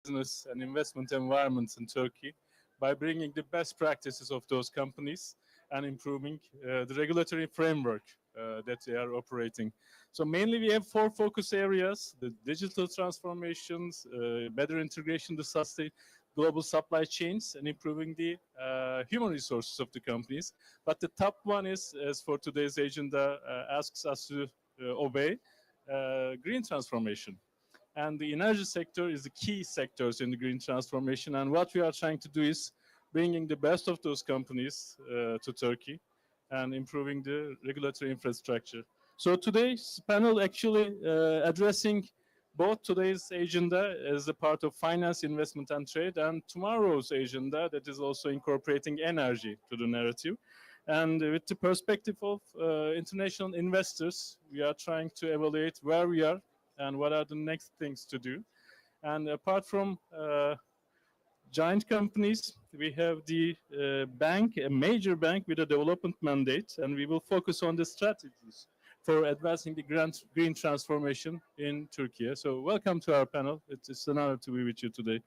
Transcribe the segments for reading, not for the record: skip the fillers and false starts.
business and investment environments in Turkey by bringing the best practices of those companies and improving the regulatory framework that they are operating. So mainly we have four focus areas: the digital transformations, better integration to sustain global supply chains, and improving the human resources of the companies. But the top one is, as for today's agenda, asks us to obey green transformation. And the energy sector is the key sectors in the green transformation. And what we are trying to do is bringing the best of those companies to Turkey and improving the regulatory infrastructure. So today's panel actually addressing both today's agenda as a part of finance, investment, and trade, and tomorrow's agenda that is also incorporating energy to the narrative. And with the perspective of international investors, we are trying to evaluate where we are and what are the next things to do. And apart from giant companies, we have the bank, a major bank with a development mandate, and we will focus on the strategies for advancing the green transformation in Turkey. So welcome to our panel. It's an honor to be with you today.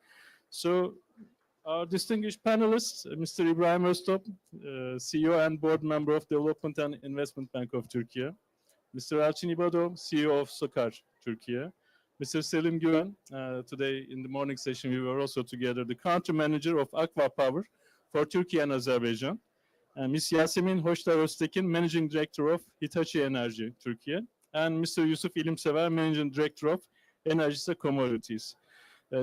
So our distinguished panelists, Mr. İbrahim Öztop, CEO and board member of Development and Investment Bank of Turkey. Mr. Elçin İbado, CEO of SOCAR Turkey. Mr. Selim Güven, today in the morning session we were also together, the country manager of Aqua Power for Turkey and Azerbaijan. And Ms. Yasemin Hoşdar Öztekin, managing director of Hitachi Enerji Turkey. And Mr. Yusuf İlimsever, managing director of Enerjisa Commodities.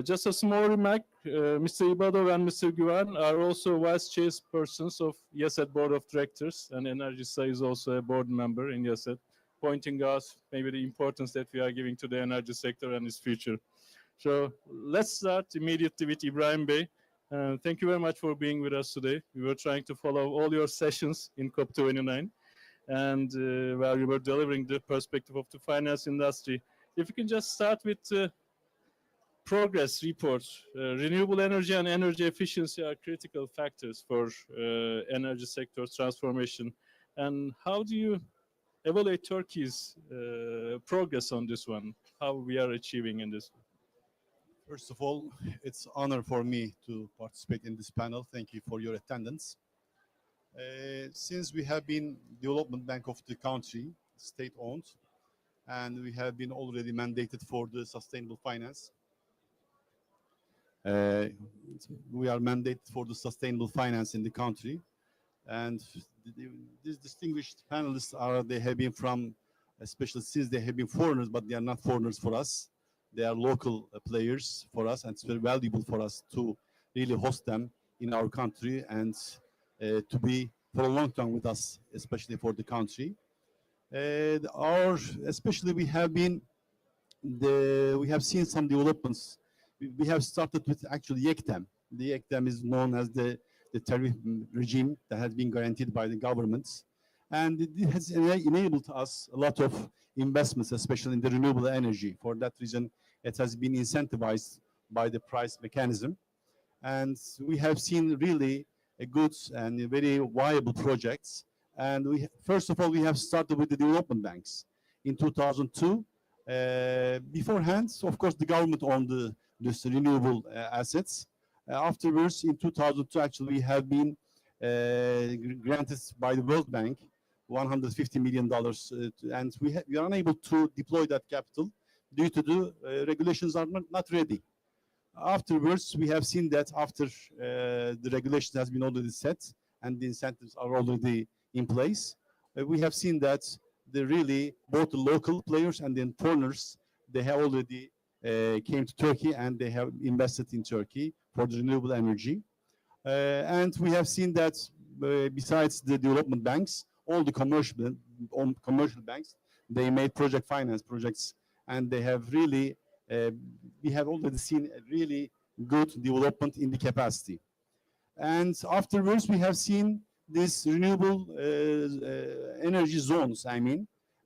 Just a small remark, Mr. İbado and Mr. Güven are also vice chairpersons of YESET Board of Directors, and Enerjisa is also a board member in YESET, pointing out maybe the importance that we are giving to the energy sector and its future. So let's start immediately with İbrahim Bey. Thank you very much for being with us today. We were trying to follow all your sessions in COP29 and where you were delivering the perspective of the finance industry. If you can just start with progress report. Renewable energy and energy efficiency are critical factors for energy sector transformation. And how do you evaluate Turkey's progress on this one? How we are achieving in this? First of all, it's an honor for me to participate in this panel. Thank you for your attendance. Since we have been development bank of the country, state-owned, and we have been already mandated for the sustainable finance. We are mandated for the sustainable finance in the country, and these distinguished panelists they have been from, especially since they have been foreigners, but they are not foreigners for us. They are local players for us, and it's very valuable for us to really host them in our country and to be for a long time with us, especially for the country. Especially we have seen some developments. We have started with actually YEKTEM. The YEKTEM is known as the tariff regime that has been guaranteed by the governments, and it has enabled us a lot of investments, especially in the renewable energy. For that reason, it has been incentivized by the price mechanism, and we have seen really a good and very viable projects. And first of all, we have started with the development banks in 2002. Beforehand, of course, the government owned this renewable assets. Afterwards, in 2002, actually, we have been granted by the World Bank $150 million, and we are unable to deploy that capital due to the regulations are not ready. Afterwards, we have seen that after the regulation has been already set and the incentives are already in place, we have seen that both the local players and the foreigners, they have already came to Turkey and they have invested in Turkey for the renewable energy. And we have seen that besides the development banks, all the commercial banks, they made project finance projects, and they have really, we have already seen a really good development in the capacity. And afterwards, we have seen these renewable energy zones,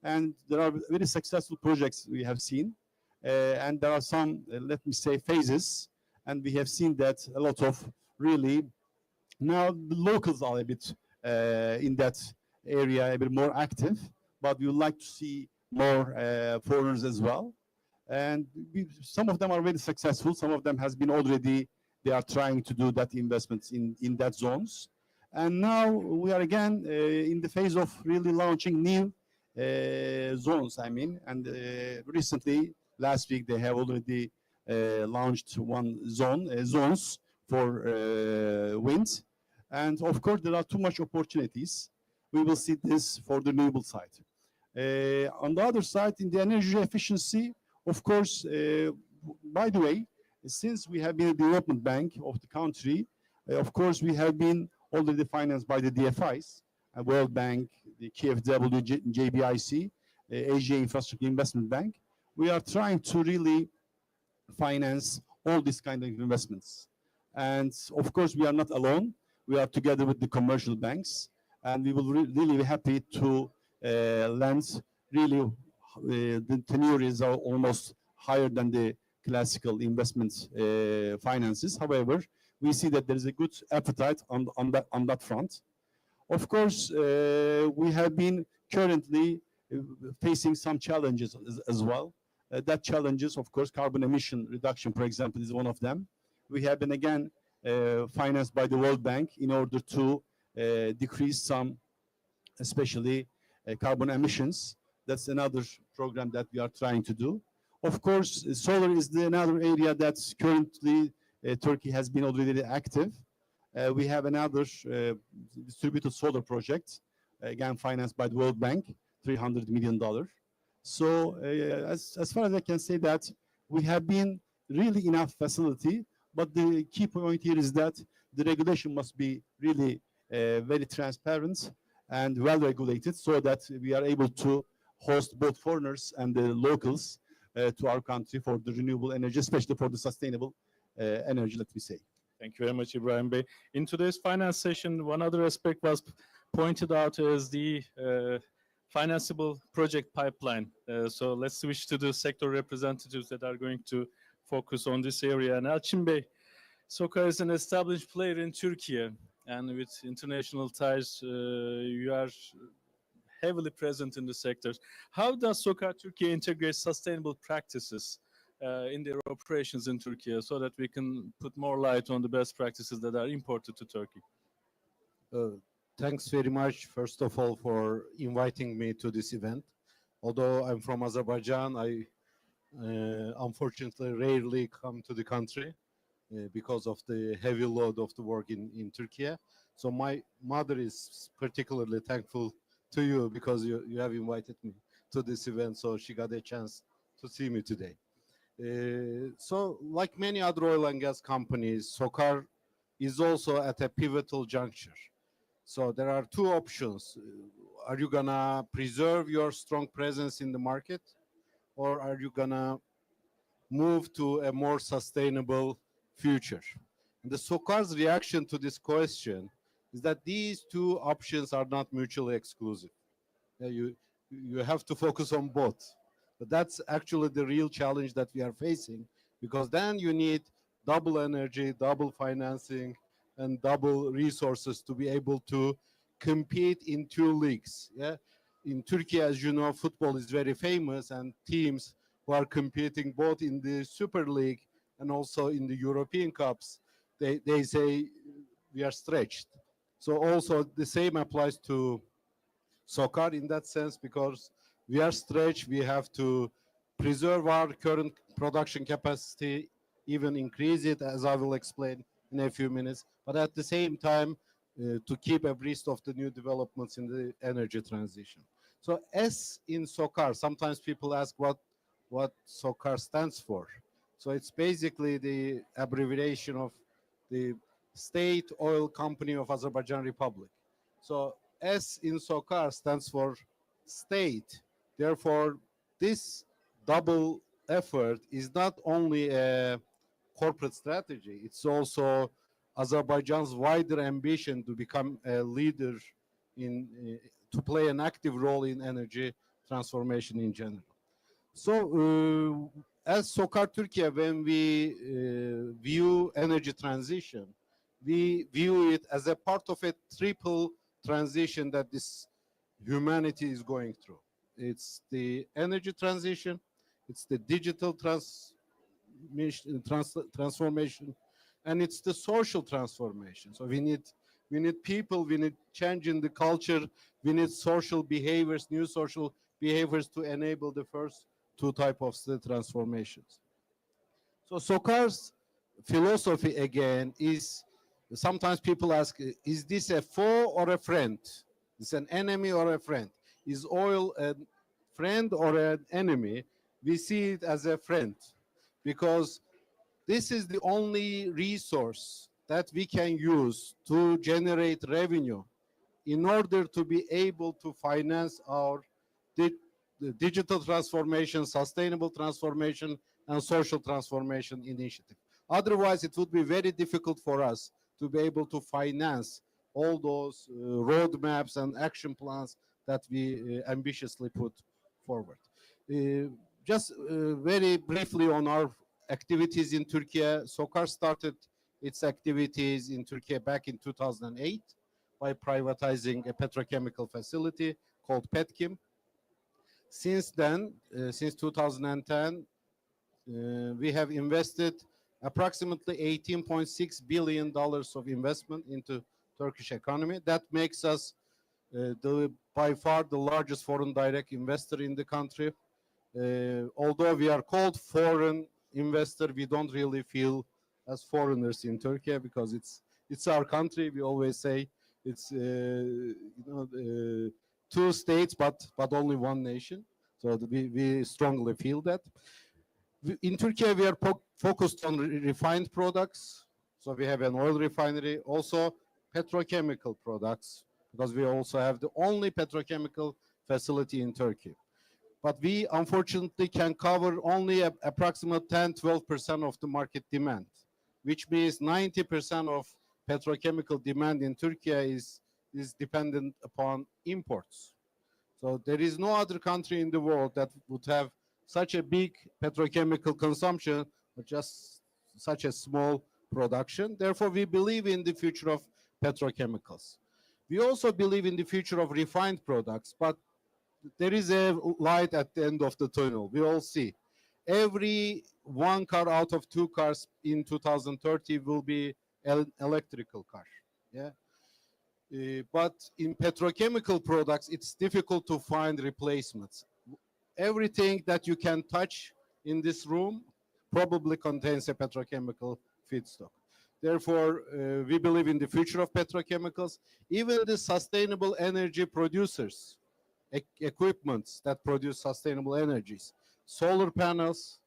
and there are very successful projects we have seen. And there are some, let me say, phases, and we have seen that a lot of really, now the locals are a bit in that area, a bit more active, but we would like to see more foreigners as well. And some of them are very successful. Some of them has been already, they are trying to do that investments in that zones. And now we are again in the phase of really launching new zones, I mean. And recently, last week, they have already launched one zones for wind. And of course, there are too much opportunities. We will see this for the renewable side. On the other side, in the energy efficiency, of course, by the way, since we have been a development bank of the country, of course, we have been already financed by the DFIs, World Bank, the KfW, JBIC, Asia Infrastructure Investment Bank. We are trying to really finance all these kind of investments. And of course, we are not alone. We are together with the commercial banks, and we will really be happy to lend. Really, the tenure is almost higher than the classical investment finances. However, we see that there is a good appetite on that front. Of course, we have been currently facing some challenges as well. That challenges, of course, carbon emission reduction, for example, is one of them. We have been again financed by the World Bank in order to decrease some, especially carbon emissions. That's another program that we are trying to do. Of course, solar is another area that's currently Turkey has been already active. We have another distributed solar project, again financed by the World Bank, $300 million. So as far as I can say that we have been really enough facility, but the key point here is that the regulation must be really very transparent and well regulated so that we are able to host both foreigners and the locals to our country for the renewable energy, especially for the sustainable energy, let me say. Thank you very much, Ibrahim Bey. In today's finance session, one other aspect was pointed out as the financeable project pipeline. So let's switch to the sector representatives that are going to focus on this area. And İçin Bey, SOKAR is an established player in Turkey, and with international ties, you are heavily present in the sector. How does SOKAR Turkey integrate sustainable practices in their operations in Turkey so that we can put more light on the best practices that are imported to Turkey? Thanks very much, first of all, for inviting me to this event. Although I'm from Azerbaijan, I unfortunately rarely come to the country because of the heavy load of the work in Turkey. So my mother is particularly thankful to you because you have invited me to this event, so she got a chance to see me today. So like many other oil and gas companies, SOKAR is also at a pivotal juncture. So there are two options. Are you gonna preserve your strong presence in the market, or are you gonna move to a more sustainable future? And the SOKAR's reaction to this question is that these two options are not mutually exclusive. You have to focus on both. But that's actually the real challenge that we are facing, because then you need double energy, double financing, and double resources to be able to compete in two leagues. Yeah, in Turkey, as you know, football is very famous, and teams who are competing both in the Super League and also in the European Cups, they say we are stretched. So also the same applies to SOKAR in that sense, because we are stretched. We have to preserve our current production capacity, even increase it, as I will explain in a few minutes, but at the same time to keep abreast of the new developments in the energy transition. So S in SOKAR, sometimes people ask what SOKAR stands for. So it's basically the abbreviation of the State Oil Company of Azerbaijan Republic. So S in SOKAR stands for state. Therefore, this double effort is not only a corporate strategy, it's also Azerbaijan's wider ambition to become a leader to play an active role in energy transformation in general. So as SOKAR Turkey, when we view energy transition, we view it as a part of a triple transition that this humanity is going through. It's the energy transition, it's the digital transformation, and it's the social transformation. So we need people, we need change in the culture, we need social behaviors, new social behaviors to enable the first two types of the transformations. So Sokar's philosophy again is, sometimes people ask, is this a foe or a friend? Is an enemy or a friend? Is oil a friend or an enemy? We see it as a friend, because this is the only resource that we can use to generate revenue in order to be able to finance our the digital transformation, sustainable transformation, and social transformation initiative. Otherwise, it would be very difficult for us to be able to finance all those roadmaps and action plans that we ambitiously put forward. Just very briefly on our activities in Turkey, Sokar started its activities in Turkey back in 2008 by privatizing a petrochemical facility called Petkim. Since then, since 2010, we have invested approximately $18.6 billion of investment into Turkish economy. That makes us by far the largest foreign direct investor in the country. Although we are called foreign investor, we don't really feel as foreigners in Turkey, because it's our country. We always say it's two states, but only one nation. So we strongly feel that. In Turkey, we are focused on refined products. So we have an oil refinery, also petrochemical products, because we also have the only petrochemical facility in Turkey. But we unfortunately can cover only approximately 10-12% of the market demand, which means 90% of petrochemical demand in Turkey is dependent upon imports. So there is no other country in the world that would have such a big petrochemical consumption, but just such a small production. Therefore, we believe in the future of petrochemicals. We also believe in the future of refined products, but there is a light at the end of the tunnel. We all see. Every one car out of two cars in 2030 will be an electrical car. Yeah. But in petrochemical products, it's difficult to find replacements. Everything that you can touch in this room probably contains a petrochemical feedstock. Therefore, we believe in the future of petrochemicals. Even the sustainable energy producers, equipments that produce sustainable energies, solar panels,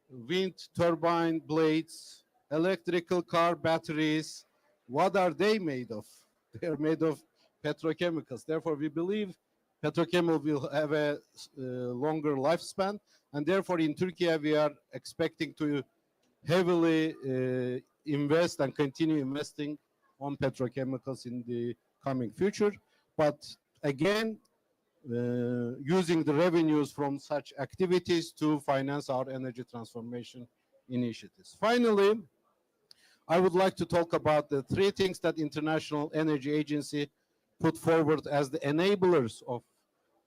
wind turbine blades, electrical car batteries, what are they made of? They are made of petrochemicals. Therefore, we believe petrochemical will have a longer lifespan, and therefore in Turkey we are expecting to heavily invest and continue investing on petrochemicals in the coming future. But again, using the revenues from such activities to finance our energy transformation initiatives. Finally, I would like to talk about the three things that International Energy Agency put forward as the enablers of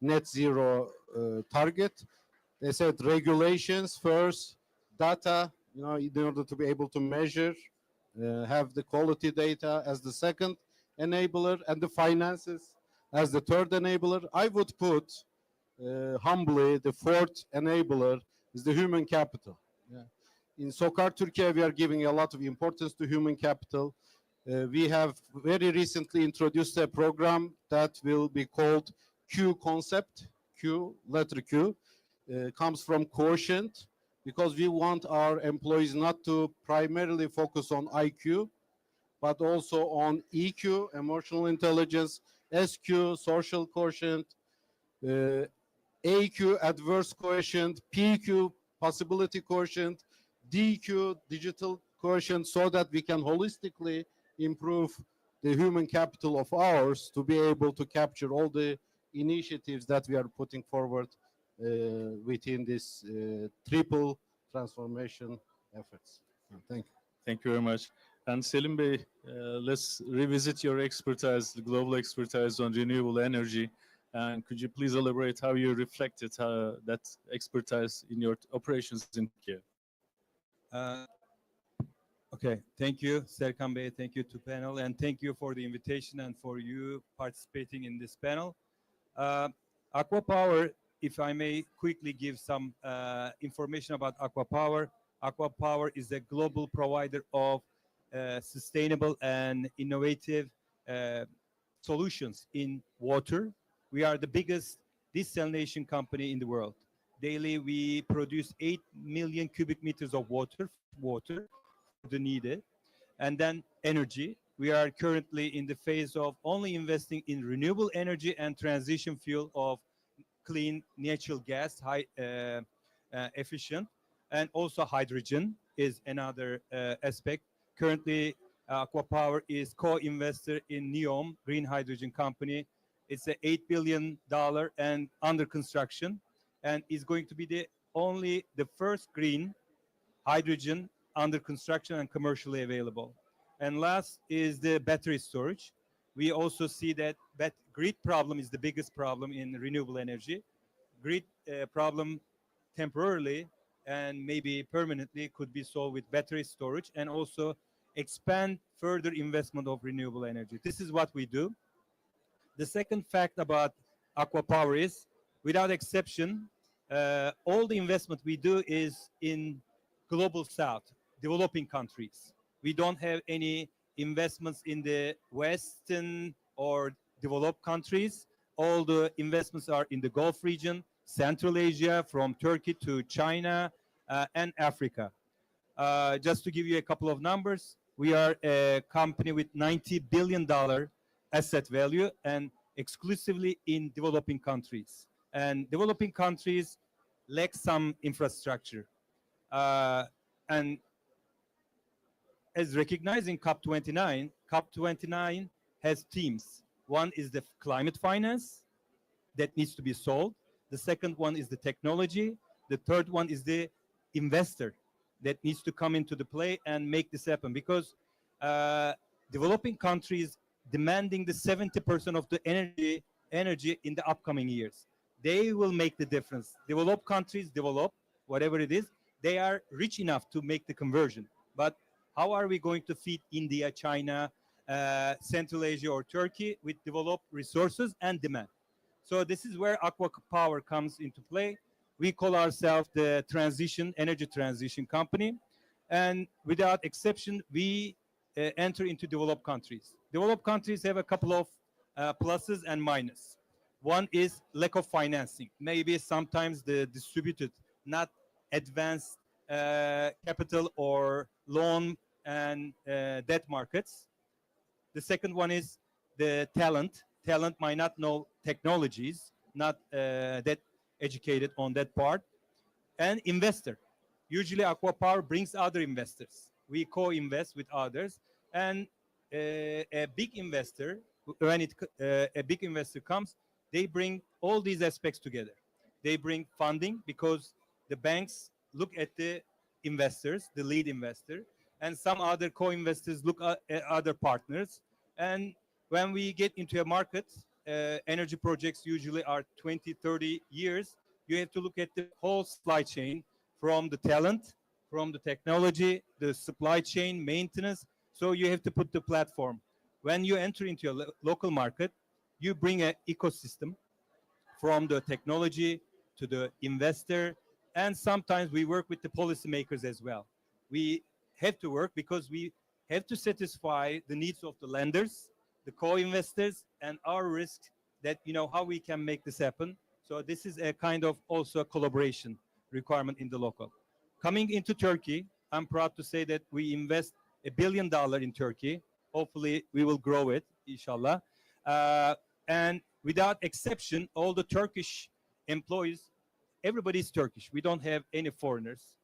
net zero target. They said regulations first, data, in order to be able to measure, have the quality data as the second enabler, and the finances as the third enabler. I would put humbly the fourth enabler is the human capital. Yeah. In Sokar Turkey, we are giving a lot of importance to human capital. We have very recently introduced a program that will be called Q concept. Q, letter Q, comes from quotient, because we want our employees not to primarily focus on IQ, but also on EQ, emotional intelligence, SQ, social quotient, AQ, adverse quotient, PQ, possibility quotient, DQ, digital quotient, so that we can holistically improve the human capital of ours to be able to capture all the initiatives that we are putting forward within this triple transformation efforts. Thank you. Thank you very much. And Selim Bey, let's revisit your expertise, the global expertise on renewable energy And could you please elaborate how you reflected that expertise in your operations in Turkey? Okay, thank you, Serkan Bey. Thank you to panel, and thank you for the invitation and for you participating in this panel. Aqua Power, if I may quickly give some information about Aqua Power. Aqua Power is a global provider of sustainable and innovative solutions in water. We are the biggest desalination company in the world. Daily, we produce 8 million cubic meters of water for the needed. And then energy. We are currently in the phase of only investing in renewable energy and transition fuel of clean natural gas, high efficient, and also hydrogen is another aspect. Currently, Aqua Power is co-investor in NEOM, green hydrogen company. It's a $8 billion and under construction, and is going to be the first green hydrogen under construction and commercially available. And last is the battery storage. We also see that grid problem is the biggest problem in renewable energy. Grid problem temporarily and maybe permanently could be solved with battery storage, and also expand further investment of renewable energy. This is what we do. The second fact about Aqua Power is, without exception, all the investment we do is in global south, developing countries. We don't have any investments in the Western or developed countries. All the investments are in the Gulf region, Central Asia, from Turkey to China, and Africa. Just to give you a couple of numbers, we are a company with $90 billion asset value and exclusively in developing countries. And developing countries lack some infrastructure. And as recognized in COP29, COP29 has themes. One is the climate finance that needs to be solved. The second one is the technology. The third one is the investor that needs to come into the play and make this happen, because developing countries demanding the 70% of the energy in the upcoming years. They will make the difference. Developed countries develop, whatever it is, they are rich enough to make the conversion. But how are we going to feed India, China, Central Asia, or Turkey with developed resources and demand? So this is where Aqua Power comes into play. We call ourselves the energy transition company. And without exception, we enter into developed countries. Developed countries have a couple of pluses and minuses. One is lack of financing. Maybe sometimes the distributed, not advanced capital or loan and debt markets. The second one is the talent. Talent might not know technologies, not that educated on that part. And investor. Usually Aqua Power brings other investors. We co-invest with others. And a big investor, when a big investor comes, they bring all these aspects together. They bring funding, because the banks look at the investors, the lead investor, and some other co-investors look at other partners. And when we get into a market, energy projects usually are 20, 30 years. You have to look at the whole supply chain, from the talent, from the technology, the supply chain, maintenance. So you have to put the platform. When you enter into a local market, you bring an ecosystem from the technology to the investor. And sometimes we work with the policymakers as well. We have to work because we have to satisfy the needs of the lenders, the co-investors, and our risk, that, how we can make this happen. So this is a kind of also a collaboration requirement in the local. Coming into Turkey, I'm proud to say that we invest $1 billion in Turkey. Hopefully we will grow it, inshallah. And without exception, all the Turkish employees, everybody's Turkish. We don't have any foreigners.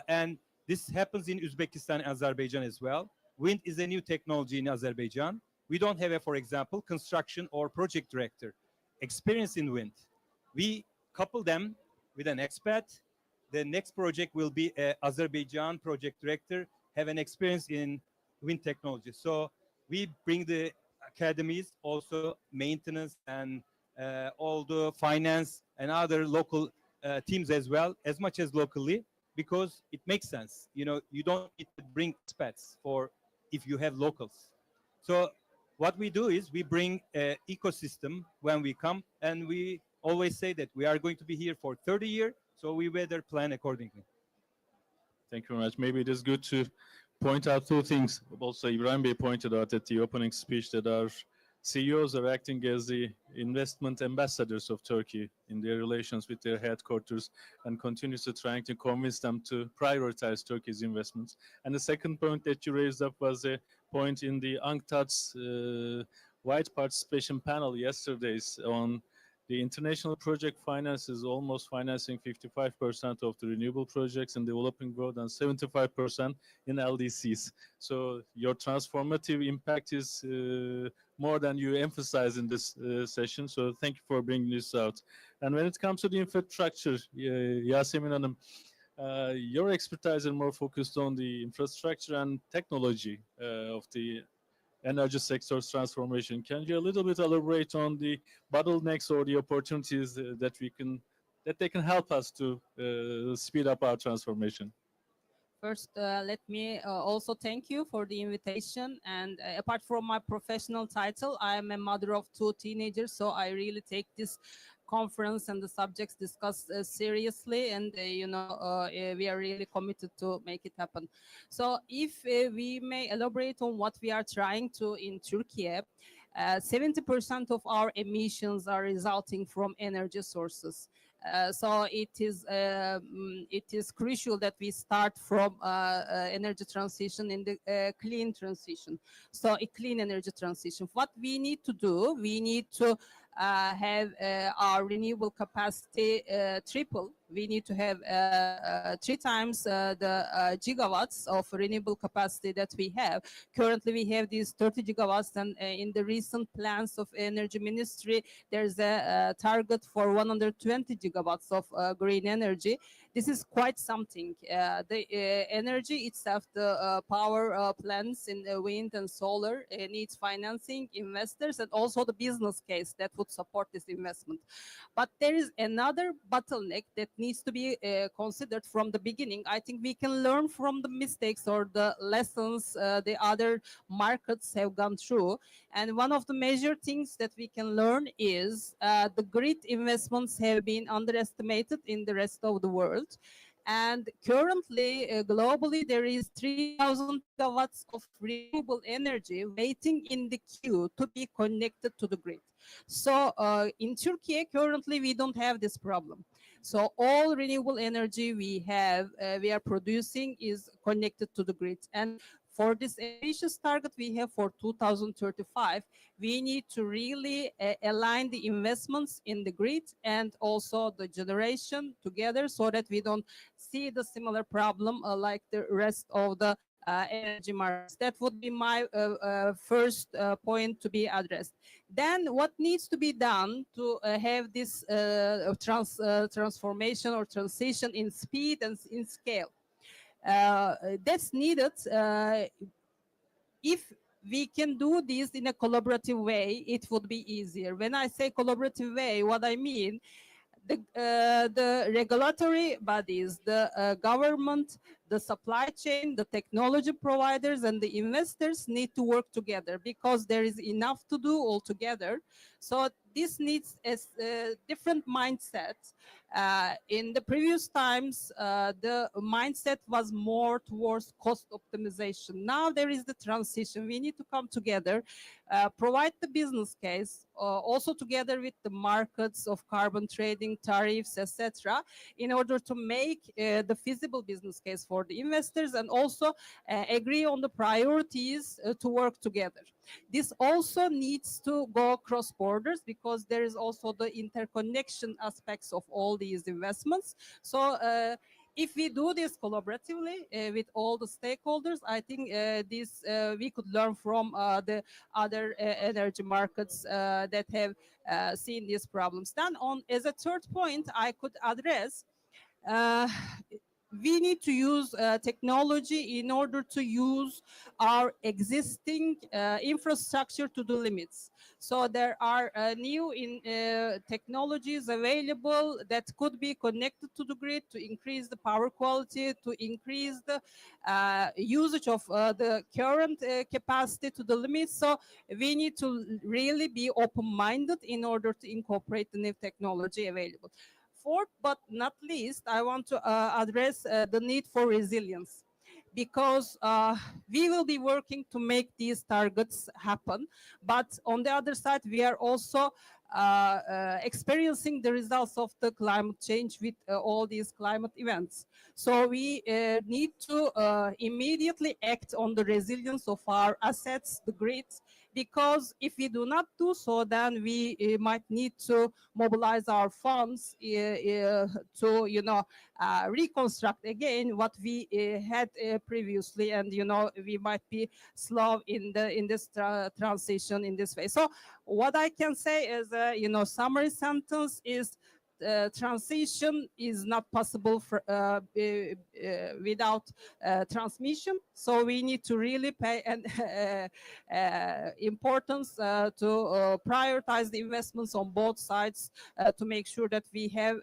And this happens in Uzbekistan and Azerbaijan as well. Wind is a new technology in Azerbaijan. We don't have, for example, construction or project director experience in wind. We couple them with an expat. The next project will be an Azerbaijan project director, have an experience in wind technology. So we bring the academies, also maintenance and all the finance and other local teams as well, as much as locally, because it makes sense. You know, you don't need to bring expats for if you have locals. So what we do is we bring an ecosystem when we come, and we always say that we are going to be here for 30 years, so we better plan accordingly. Thank you very much. Maybe it is good to point out two things. Also, Ibrahim Bey pointed out at the opening speech that our CEOs are acting as the investment ambassadors of Turkey in their relations with their headquarters and continuously trying to convince them to prioritize Turkey's investments. And the second point that you raised up was a point in the UNCTAD's wide participation panel yesterday's on the international project finance is almost financing 55% of the renewable projects in developing world and 75% in LDCs. So your transformative impact is more than you emphasize in this session. So thank you for bringing this out. And when it comes to the infrastructure, Yasemin Hanım, your expertise is more focused on the infrastructure and technology of the energy sector's transformation. Can you a little bit elaborate on the bottlenecks or the opportunities that they can help us to speed up our transformation? First, let me also thank you for the invitation. And apart from my professional title, I am a mother of 2 teenagers, so I really take this conference and the subjects discussed seriously, and we are really committed to make it happen. So if we may elaborate on what we are trying to in Turkey, 70% of our emissions are resulting from energy sources. So it is crucial that we start from energy transition in the clean transition. So a clean energy transition. What we need to do, we need to have our renewable capacity triple. We need to have 3 times the gigawatts of renewable capacity that we have. Currently, we have these 30 gigawatts, and in the recent plans of Energy Ministry, there's a target for 120 gigawatts of green energy. This is quite something. The energy itself, the power plants in the wind and solar needs financing, investors, and also the business case that would support this investment. But there is another bottleneck that needs to be considered from the beginning. I think we can learn from the mistakes or the lessons the other markets have gone through. And one of the major things that we can learn is the grid investments have been underestimated in the rest of the world. And currently, globally, there is 3,000 gigawatts of renewable energy waiting in the queue to be connected to the grid. So in Turkey, currently, we don't have this problem. So all renewable energy we are producing is connected to the grid. And for this ambitious target we have for 2035, we need to really align the investments in the grid and also the generation together so that we don't see the similar problem like the rest of the energy markets. That would be my first point to be addressed. Then what needs to be done to have this transformation or transition in speed and in scale? That's needed. If we can do this in a collaborative way, it would be easier. When I say collaborative way, what I mean, the regulatory bodies, the government, the supply chain, the technology providers, and the investors need to work together because there is enough to do all together. So this needs a different mindset. In the previous times, the mindset was more towards cost optimization. Now there is the transition. We need to come together, provide the business case, also together with the markets of carbon trading, tariffs, etc., in order to make the feasible business case for the investors and also agree on the priorities to work together. This also needs to go across borders because there is also the interconnection aspects of all these investments. So if we do this collaboratively with all the stakeholders, I think we could learn from the other energy markets that have seen these problems. Then as a third point, I could address, we need to use technology in order to use our existing infrastructure to the limits. So there are new technologies available that could be connected to the grid to increase the power quality, to increase the usage of the current capacity to the limits. So we need to really be open-minded in order to incorporate the new technology available. Fourth, but not least, I want to address the need for resilience, because we will be working to make these targets happen. But on the other side, we are also experiencing the results of the climate change with all these climate events. So we need to immediately act on the resilience of our assets, the grids, because if we do not do so, then we might need to mobilize our funds to, reconstruct again what we had previously, and we might be slow in this transition in this way. So what I can say is, summary sentence is, transition is not possible without transmission. So we need to really pay importance to prioritize the investments on both sides to make sure that we have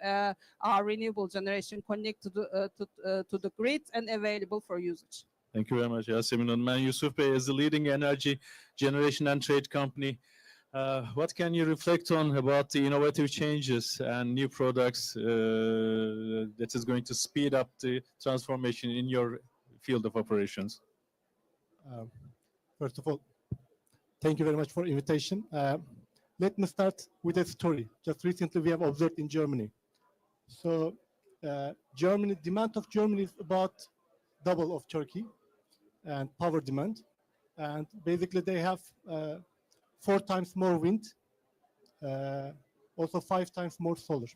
our renewable generation connected to the grid and available for usage. Thank you very much, Yasemin Hanım. And Yusuf Bey, as the leading energy generation and trade company, what can you reflect on about the innovative changes and new products that is going to speed up the transformation in your field of operations? First of all, thank you very much for invitation. Let me start with a story. Just recently we have observed in Germany. So Germany, demand of Germany is about double of Turkey and power demand. And basically they have 4 times more wind, also 5 times more solar.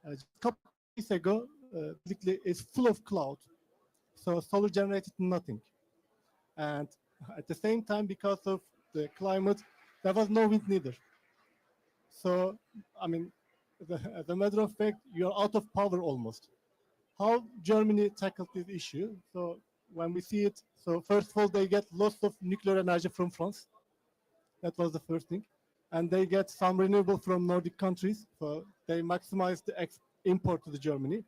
A couple of days ago, basically it's full of cloud. So solar generated nothing. And at the same time, because of the climate, there was no wind neither. So, I mean, as a matter of fact, you're out of power almost. How Germany tackled this issue? So when we see it, so first of all, they get lots of nuclear energy from France. That was the first thing. And they get some renewable from Nordic countries. So they maximize the import to the Germany.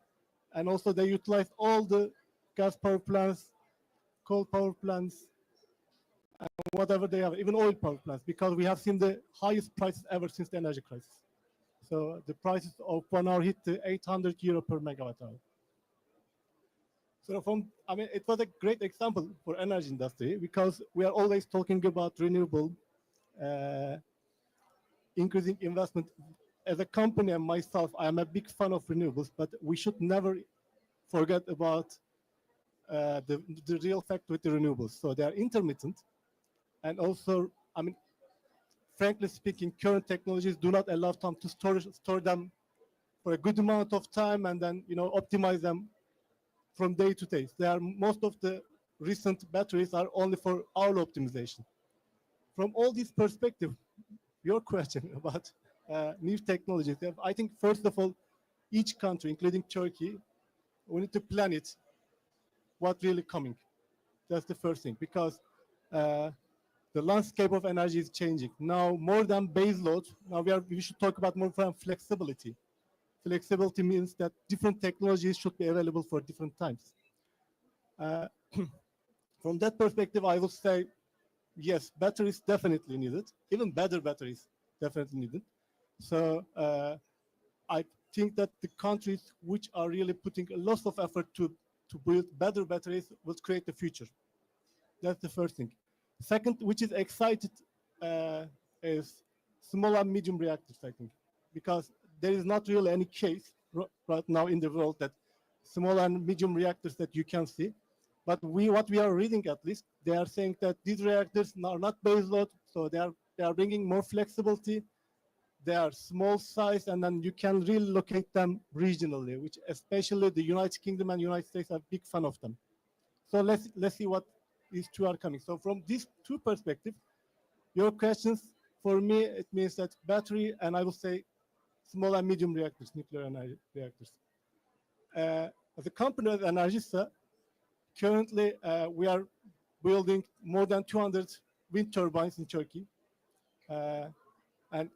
And also they utilize all the gas power plants, coal power plants, and whatever they have, even oil power plants, because we have seen the highest prices ever since the energy crisis. So the prices of 1 hour hit the 800 euro per megawatt hour. So it was a great example for energy industry, because we are always talking about renewable, increasing investment. As a company and myself, I am a big fan of renewables, but we should never forget about the real fact with the renewables. So they are intermittent, and also, I mean, frankly speaking, current technologies do not allow them to store them for a good amount of time and then optimize them from day to day. Most of the recent batteries are only for hour optimization. From all these perspectives, your question about new technologies, I think first of all, each country, including Turkey, we need to plan it, what really coming. That's the first thing, because the landscape of energy is changing. Now, more than base load, now we should talk about more from flexibility. Flexibility means that different technologies should be available for different times. From that perspective, I would say, yes, batteries definitely needed. Even better batteries definitely needed. So I think that the countries which are really putting a lot of effort to build better batteries will create the future. That's the first thing. Second, which is excited, is small and medium reactors, I think, because there is not really any case right now in the world that small and medium reactors that you can see. But what we are reading, at least, they are saying that these reactors are not base load, so they are bringing more flexibility. They are small size, and then you can really locate them regionally, which especially the United Kingdom and United States are big fan of them. So let's see what these two are coming. So from these two perspectives, your questions, for me, it means that battery, and I will say small and medium reactors, nuclear energy reactors. As a company as Enerji, currently we are building more than 200 wind turbines in Turkey. And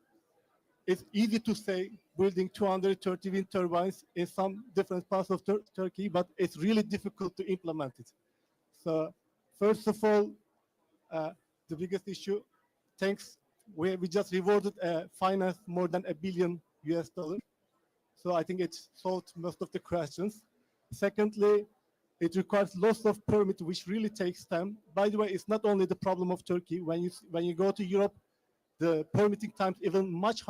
it's easy to say building 230 wind turbines in some different parts of Turkey, but it's really difficult to implement it. So first of all, the biggest issue, we just rewarded finance more than $1 billion US. So I think it's solved most of the questions. Secondly, it requires lots of permit, which really takes time. By the way, it's not only the problem of Turkey. When you go to Europe, the permitting times even much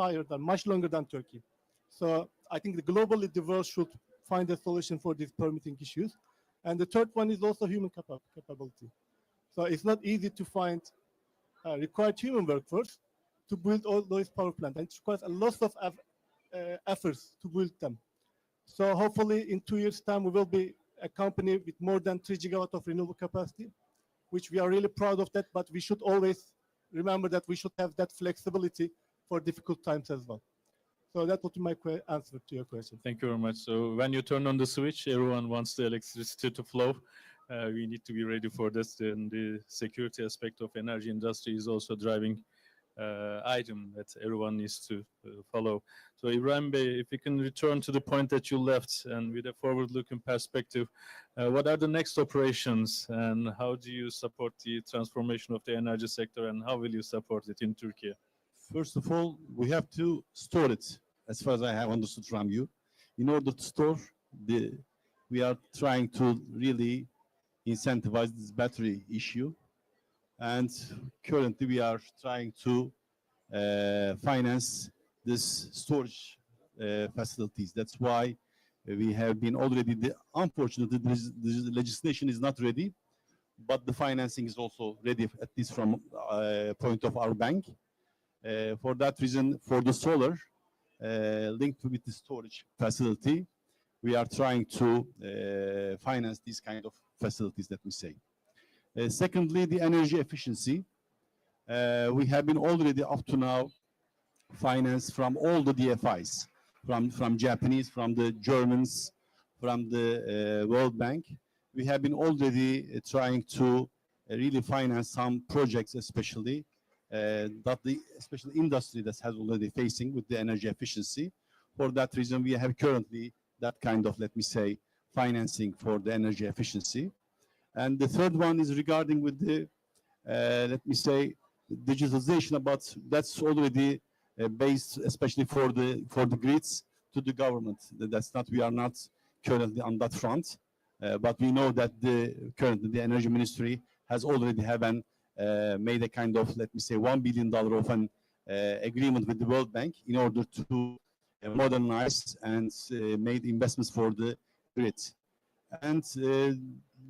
longer than Turkey. So I think globally the world should find a solution for these permitting issues. And the third one is also human capability. So it's not easy to find required human workforce to build all those power plants. And it requires a lot of efforts to build them. So hopefully in 2 years' time, we will be a company with more than 3 gigawatts of renewable capacity, which we are really proud of that, but we should always remember that we should have that flexibility for difficult times as well. So that would be my answer to your question. Thank you very much. So when you turn on the switch, everyone wants the electricity to flow. We need to be ready for this. And the security aspect of energy industry is also driving item that everyone needs to follow. So Ibrahim Bey, if you can return to the point that you left and with a forward-looking perspective, what are the next operations and how do you support the transformation of the energy sector and how will you support it in Turkey? First of all, we have to store it, as far as I have understood from you. In order to store, we are trying to really incentivize this battery issue. And currently we are trying to finance this storage facilities. That's why we have been already, unfortunately, the legislation is not ready, but the financing is also ready, at least from point of our bank. For that reason, for the solar, linked with the storage facility, we are trying to finance these kind of facilities that we say. Secondly, the energy efficiency. We have been already up to now financed from all the DFIs, from Japanese, from the Germans, from the World Bank. We have been already trying to really finance some projects, especially that the especially industry that has already facing with the energy efficiency. For that reason, we have currently that kind of, let me say, financing for the energy efficiency. And the third one is regarding with the, let me say, digitalization, but that's already based, especially for the grids, to the government. That's not, we are not currently on that front, but we know that currently the Energy Ministry has already made a kind of, let me say, $1 billion of an agreement with the World Bank in order to modernize and made investments for the grid. And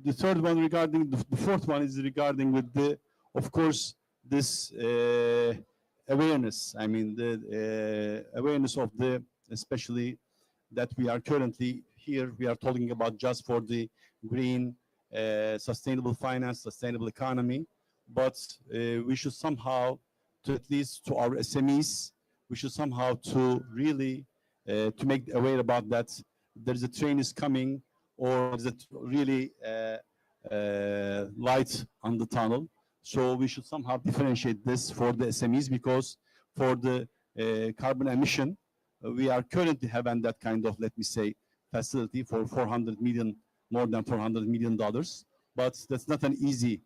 the third one regarding, the fourth one is regarding with the, of course, this awareness. I mean, the awareness of the, especially that we are currently here, we are talking about just for the green, sustainable finance, sustainable economy, but we should somehow, to at least to our SMEs, we should somehow to really, to make aware about that there is a train is coming, or is it really light on the tunnel. So we should somehow differentiate this for the SMEs, because for the carbon emission, we are currently having that kind of, let me say, facility for 400 million, more than $400 million, but that's not an easy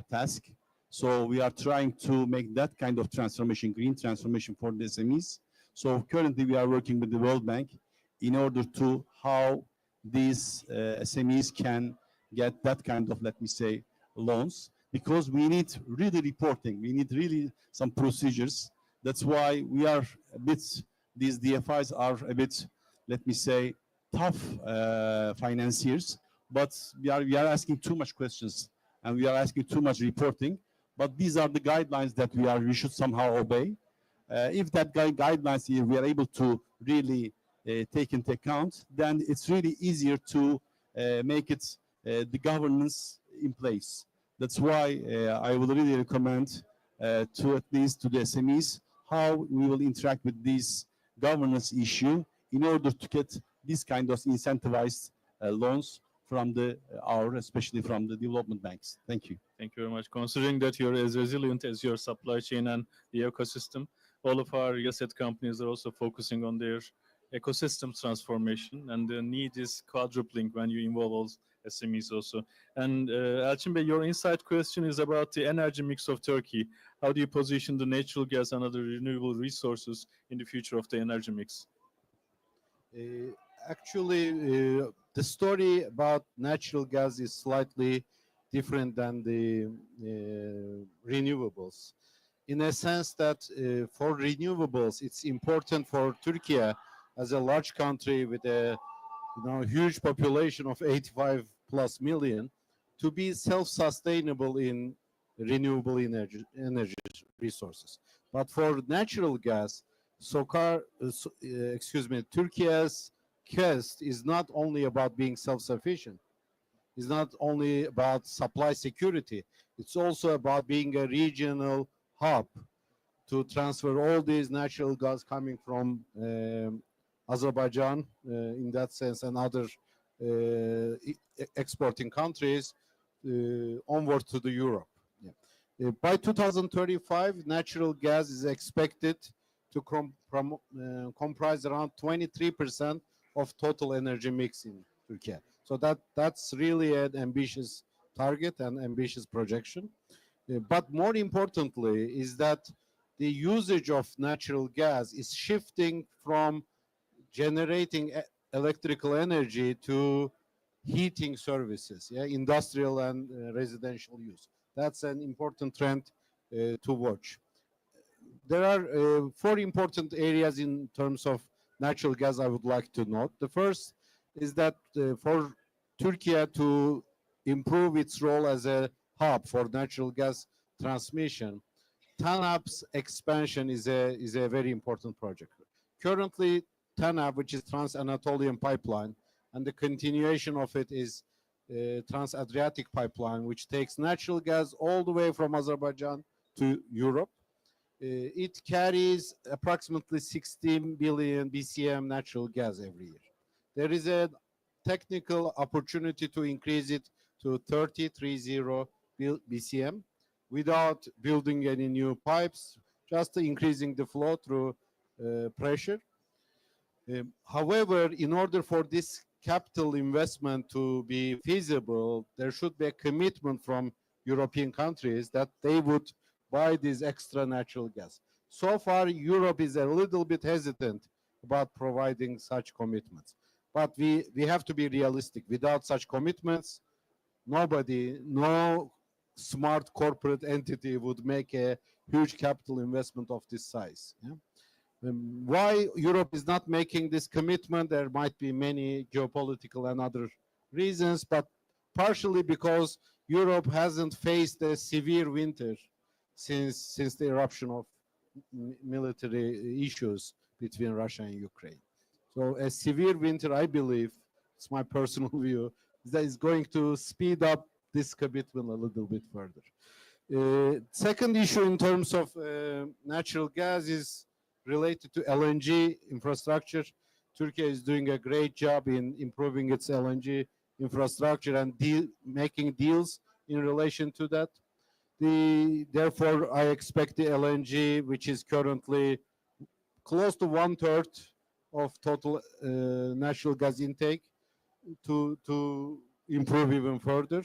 task. So we are trying to make that kind of transformation, green transformation for the SMEs. So currently we are working with the World Bank in order to how these SMEs can get that kind of, let me say, loans, because we need really reporting, we need really some procedures. That's why we are a bit, these DFIs are a bit, let me say, tough financiers, but we are asking too much questions and we are asking too much reporting. But these are the guidelines that we should somehow obey. If that guidelines here we are able to really take into account, then it's really easier to make it the governance in place. That's why I would really recommend to at least to the SMEs how we will interact with this governance issue in order to get this kind of incentivized loans from our, especially from the development banks. Thank you. Thank you very much. Considering that you're as resilient as your supply chain and the ecosystem, all of our real estate companies are also focusing on their ecosystem transformation, and the need is quadrupling when you involve all SMEs also. And Elçin Bey, your inside question is about the energy mix of Turkey. How do you position the natural gas and other renewable resources in the future of the energy mix? Actually, the story about natural gas is slightly different than the renewables, in a sense that for renewables, it's important for Turkey as a large country with a huge population of 85 plus million to be self-sustainable in renewable energy resources. But for natural gas, Turkey's quest is not only about being self-sufficient. It's not only about supply security. It's also about being a regional hub to transfer all these natural gas coming from Azerbaijan, in that sense, and other exporting countries onward to the Europe. Yeah. By 2035, natural gas is expected to comprise around 23% of total energy mix in Turkey. So that's really an ambitious target and ambitious projection. But more importantly is that the usage of natural gas is shifting from generating electrical energy to heating services, industrial and residential use. That's an important trend to watch. There are 4 important areas in terms of natural gas I would like to note. The first is that for Turkey to improve its role as a hub for natural gas transmission, TANAP's expansion is a very important project. Currently, TANAP, which is Trans-Anatolian Pipeline, and the continuation of it is Trans-Adriatic Pipeline, which takes natural gas all the way from Azerbaijan to Europe. It carries approximately 16 billion BCM natural gas every year. There is a technical opportunity to increase it to 30 BCM without building any new pipes, just increasing the flow through pressure. However, in order for this capital investment to be feasible, there should be a commitment from European countries that they would buy this extra natural gas. So far, Europe is a little bit hesitant about providing such commitments. But we have to be realistic. Without such commitments, no smart corporate entity would make a huge capital investment of this size. Yeah? Why Europe is not making this commitment? There might be many geopolitical and other reasons, but partially because Europe hasn't faced a severe winter since the eruption of military issues between Russia and Ukraine. So a severe winter, I believe, it's my personal view, that is going to speed up this commitment a little bit further. Second issue in terms of natural gas is related to LNG infrastructure. Turkey is doing a great job in improving its LNG infrastructure and making deals in relation to that. Therefore, I expect the LNG, which is currently close to 1/3 of total natural gas intake, to improve even further.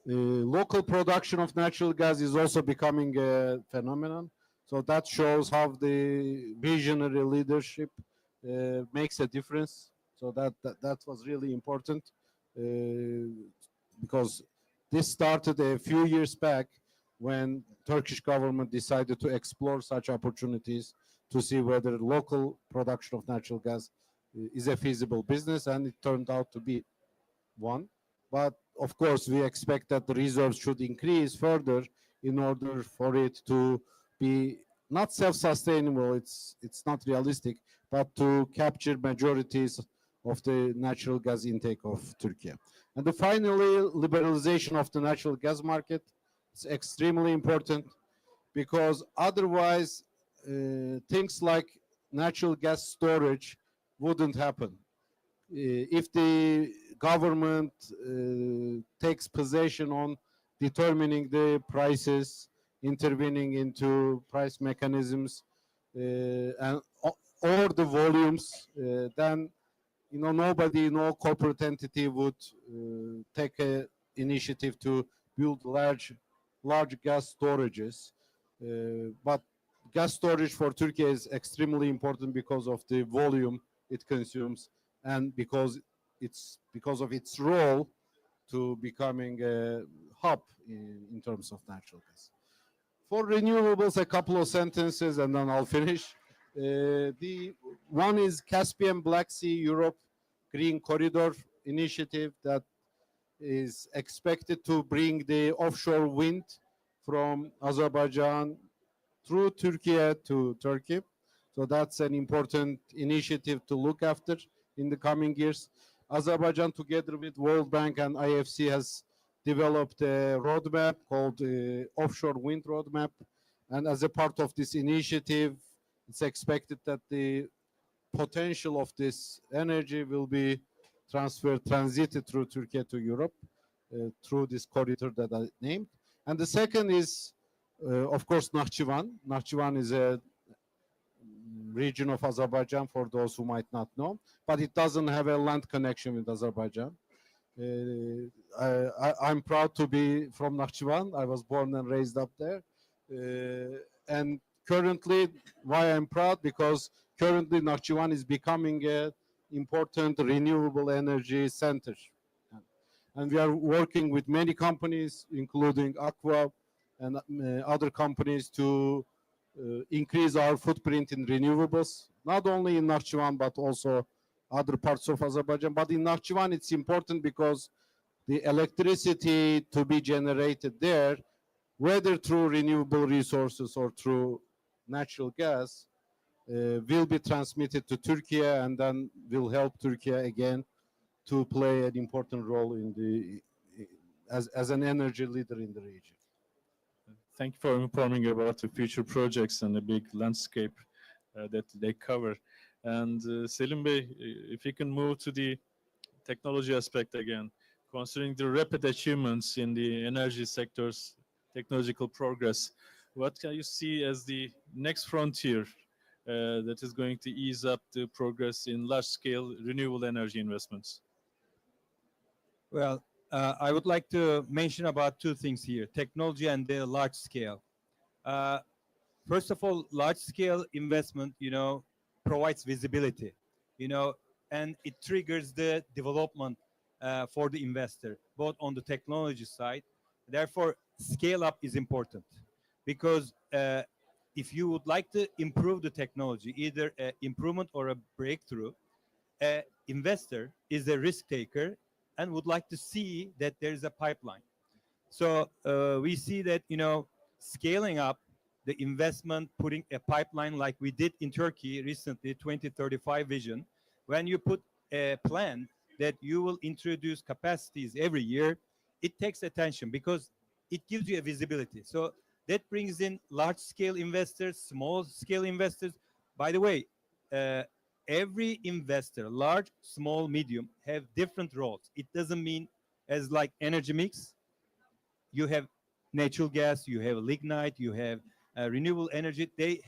Local production of natural gas is also becoming a phenomenon. So that shows how the visionary leadership makes a difference. So that was really important because this started a few years back when Turkish government decided to explore such opportunities to see whether local production of natural gas is a feasible business, and it turned out to be one. But of course, we expect that the reserves should increase further in order for it to be not self-sustainable, it's not realistic, but to capture majorities of the natural gas intake of Turkey. And finally, liberalization of the natural gas market is extremely important because otherwise things like natural gas storage wouldn't happen. if the government takes possession on determining the prices, intervening into price mechanisms, and or the volumes, then nobody, no corporate entity would take a initiative to build large gas storages. But gas storage for Turkey is extremely important because of the volume it consumes and because of its role to becoming a hub in terms of natural gas. For renewables, a couple of sentences and then I'll finish. The one is Caspian Black Sea Europe Green Corridor initiative that is expected to bring the offshore wind from Azerbaijan through Turkey to Turkey. So that's an important initiative to look after in the coming years. Azerbaijan, together with World Bank and IFC, has developed a roadmap called Offshore Wind Roadmap. And as a part of this initiative, it's expected that the potential of this energy will be transited through Turkey to Europe through this corridor that I named. And the second is, of course, Nakhchivan. Nakhchivan is a region of Azerbaijan, for those who might not know, but it doesn't have a land connection with Azerbaijan. I'm proud to be from Nakhchivan. I was born and raised up there. And currently, why I'm proud? Because currently Nakhchivan is becoming an important renewable energy center. And we are working with many companies, including Aqua and other companies, to increase our footprint in renewables, not only in Nakhchivan, but also other parts of Azerbaijan. But in Nakhchivan, it's important because the electricity to be generated there, whether through renewable resources or through natural gas, will be transmitted to Turkey and then will help Turkey again to play an important role in the as an energy leader in the region. Thank you for informing about the future projects and the big landscape that they cover. And Selim Bey, if you can move to the technology aspect again, considering the rapid achievements in the energy sector's technological progress, what can you see as the next frontier that is going to ease up the progress in large-scale renewable energy investments? Well, I would like to mention about two things here, technology and the large scale. First of all, large scale investment, provides visibility, and it triggers the development for the investor, both on the technology side. Therefore, scale up is important because if you would like to improve the technology, either an improvement or a breakthrough, an investor is a risk taker and would like to see that there is a pipeline. So we see that, scaling up the investment, putting a pipeline like we did in Turkey recently, 2035 vision, when you put a plan that you will introduce capacities every year, it takes attention because it gives you a visibility. So that brings in large-scale investors, small-scale investors. By the way, every investor, large, small, medium, have different roles. It doesn't mean as like energy mix. You have natural gas, you have lignite, you have renewable energy. They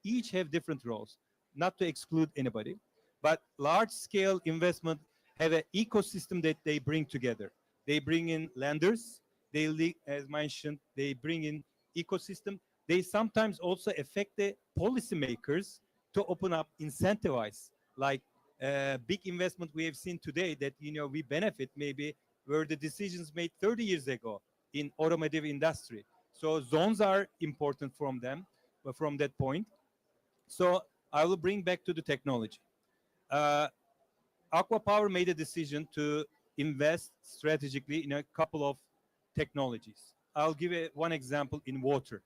each have different roles, not to exclude anybody. But large-scale investment have an ecosystem that they bring together. They bring in lenders. As mentioned, they bring in ecosystem. They sometimes also affect the policymakers to open up, incentivize, like big investment we have seen today that, we benefit maybe were the decisions made 30 years ago in automotive industry. So zones are important from them, from that point. So I will bring back to the technology. Aqua Power made a decision to invest strategically in a couple of technologies. I'll give one example in water.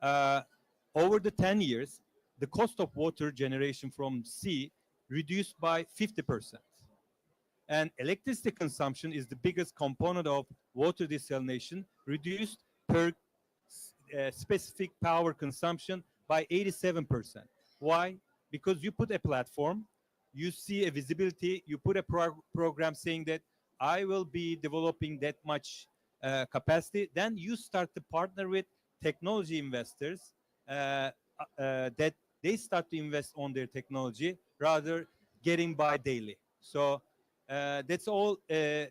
Over the 10 years, the cost of water generation from sea reduced by 50%. And electricity consumption is the biggest component of water desalination, reduced per specific power consumption by 87%. Why? Because you put a platform you see a visibility, you put a program saying that I will be developing that much capacity, then you start to partner with technology investors that they start to invest on their technology rather getting by daily. So that's all a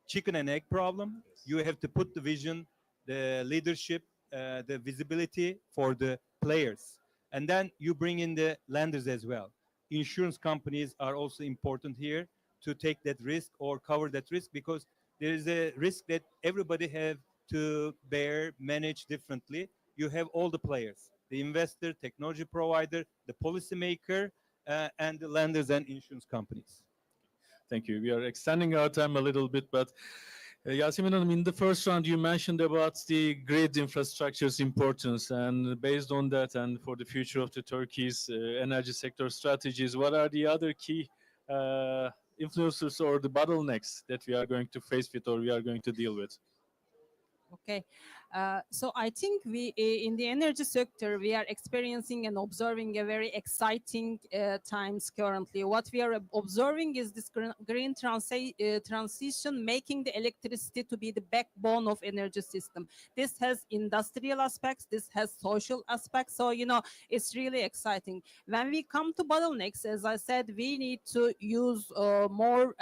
chicken and egg problem. You have to put the vision, the leadership, the visibility for the players. And then you bring in the lenders as well. Insurance companies are also important here to take that risk or cover that risk, because there is a risk that everybody have to bear, manage differently. You have all the players, the investor, technology provider, the policymaker, and the lenders and insurance companies. Thank you. We are extending our time a little bit, but Yasemin Hanım, in the first round, you mentioned about the grid infrastructure's importance, and based on that, and for the future of the Turkey's energy sector strategies, what are the other key influencers or the bottlenecks that we are going to face with or we are going to deal with? Okay, so I think we, in the energy sector, we are experiencing and observing a very exciting times currently. What we are observing is this green transition, making the electricity to be the backbone of energy system. This has industrial aspects, this has social aspects. So, you know, it's really exciting. When we come to bottlenecks, as I said, we need to use more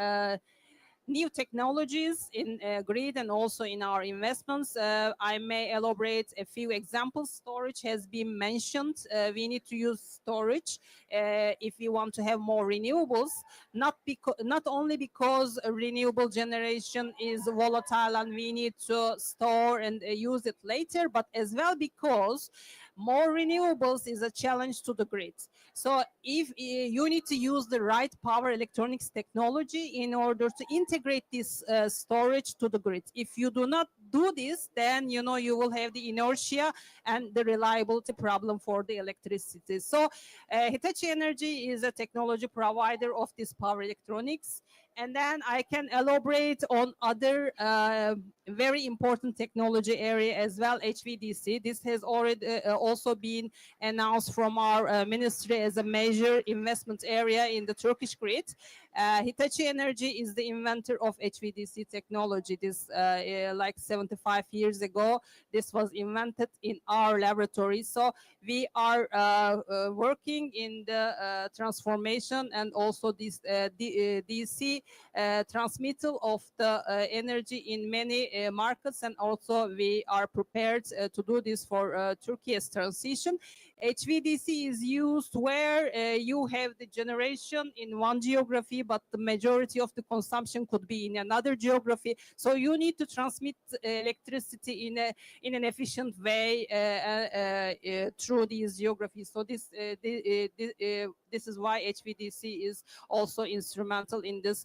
new technologies in grid and also in our investments. I may elaborate a few examples. Storage has been mentioned. We need to use storage if we want to have more renewables, not only because renewable generation is volatile and we need to store and use it later, but as well because more renewables is a challenge to the grid. So if you need to use the right power electronics technology in order to integrate this storage to the grid. If you do not do this, then you know you will have the inertia and the reliability problem for the electricity. So Hitachi Energy is a technology provider of this power electronics. And then I can elaborate on other very important technology area as well, HVDC. This has already also been announced from our ministry as a major investment area in the Turkish grid. Hitachi Energy is the inventor of HVDC technology. This like 75 years ago, this was invented in our laboratory. So we are working in the transformation and also this DC transmittal of the energy in many markets, and also we are prepared to do this for Turkey's transition. HVDC is used where you have the generation in one geography, but the majority of the consumption could be in another geography. So you need to transmit electricity in an efficient way through these geographies. So this is why HVDC is also instrumental in this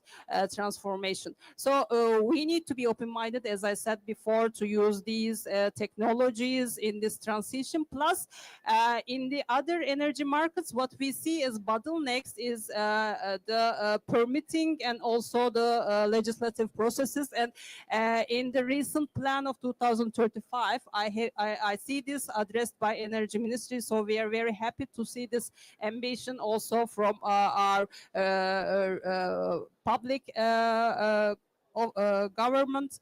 transformation. So we need to be open-minded, as I said before, to use these technologies in this transition. Plus, in the other energy markets, what we see as bottlenecks is the permitting and also the legislative processes. And in the recent plan of 2035, I see this addressed by Energy Ministry. So we are very happy to see this ambition also from our public government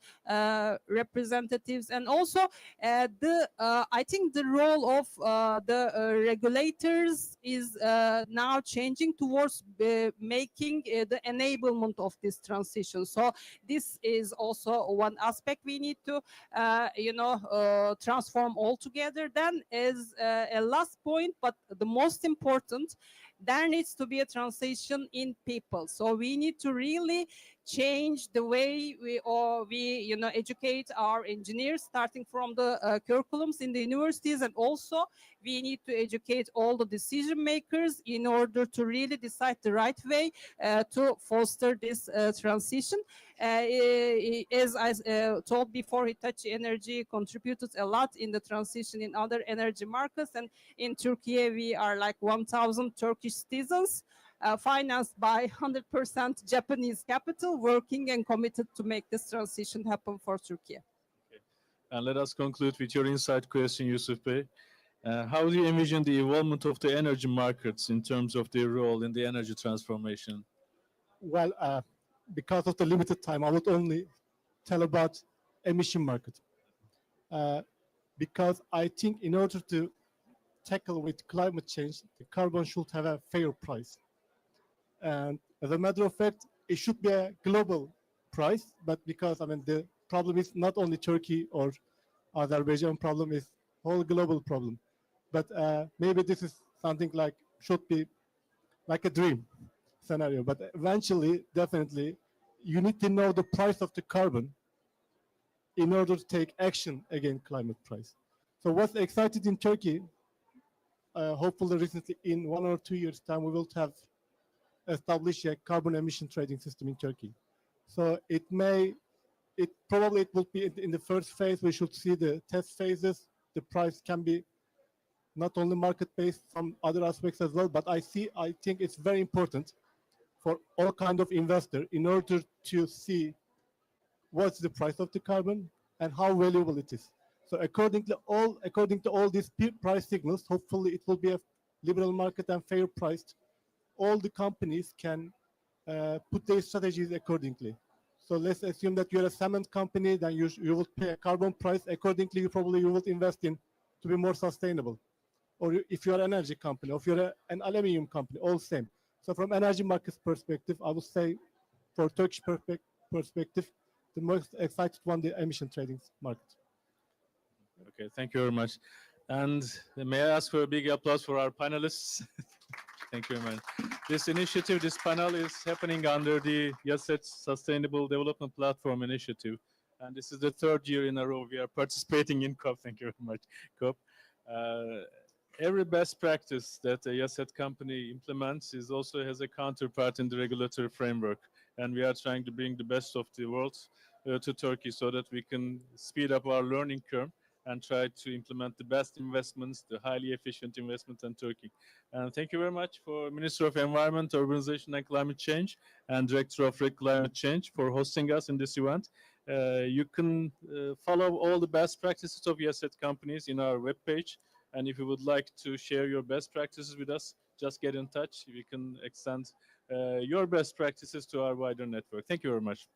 representatives, and also I think the role of the regulators is now changing towards making the enablement of this transition. So this is also one aspect we need to transform altogether. Then as a last point, but the most important, there needs to be a transition in people. So we need to really change the way we educate our engineers, starting from the curriculums in the universities, and also we need to educate all the decision makers in order to really decide the right way to foster this transition. As I told before, Hitachi Energy contributed a lot in the transition in other energy markets, and in Turkey we are like 1,000 Turkish citizens financed by 100% Japanese capital, working and committed to make this transition happen for Turkey. Okay. And let us conclude with your insight question, Yusuf Bey. How do you envision the involvement of the energy markets in terms of their role in the energy transformation? Well, because of the limited time, I would only tell about emission market. Because I think in order to tackle with climate change, the carbon should have a fair price. And as a matter of fact, it should be a global price, but because, I mean, the problem is not only Turkey or Azerbaijan problem, is whole global problem. But maybe this is something like, should be like a dream scenario. But eventually, definitely, you need to know the price of the carbon in order to take action against climate price. So what's excited in Turkey, hopefully recently in 1 or 2 years time, we will have established a carbon emission trading system in Turkey. So it probably it will be in the first phase, we should see the test phases. The price can be not only market-based, some other aspects as well, but I think it's very important for all kind of investor in order to see what's the price of the carbon and how valuable it is. So according to all these price signals, hopefully it will be a liberal market and fair priced. All the companies can put their strategies accordingly. So let's assume that you're a cement company, then you will pay a carbon price. Accordingly, you will invest in to be more sustainable. Or if you're an energy company, or if you're an aluminum company, all same. So from energy markets perspective, I would say for Turkish perspective, the most excited one, the emission trading market. Okay, thank you very much. And may I ask for a big applause for our panelists? Thank you very much. This initiative, this panel is happening under the Yaset Sustainable Development Platform initiative. And this is the 3rd year in a row we are participating in COP. Thank you very much, COP. Every best practice that a Yaset company implements also has a counterpart in the regulatory framework. And we are trying to bring the best of the world to Turkey so that we can speed up our learning curve and try to implement the best investments, the highly efficient investment in Turkey. And thank you very much for Minister of Environment, Urbanization and Climate Change and Director of Climate Change for hosting us in this event. You can follow all the best practices of Yaset companies in our webpage. And if you would like to share your best practices with us, just get in touch. We can extend your best practices to our wider network. Thank you very much.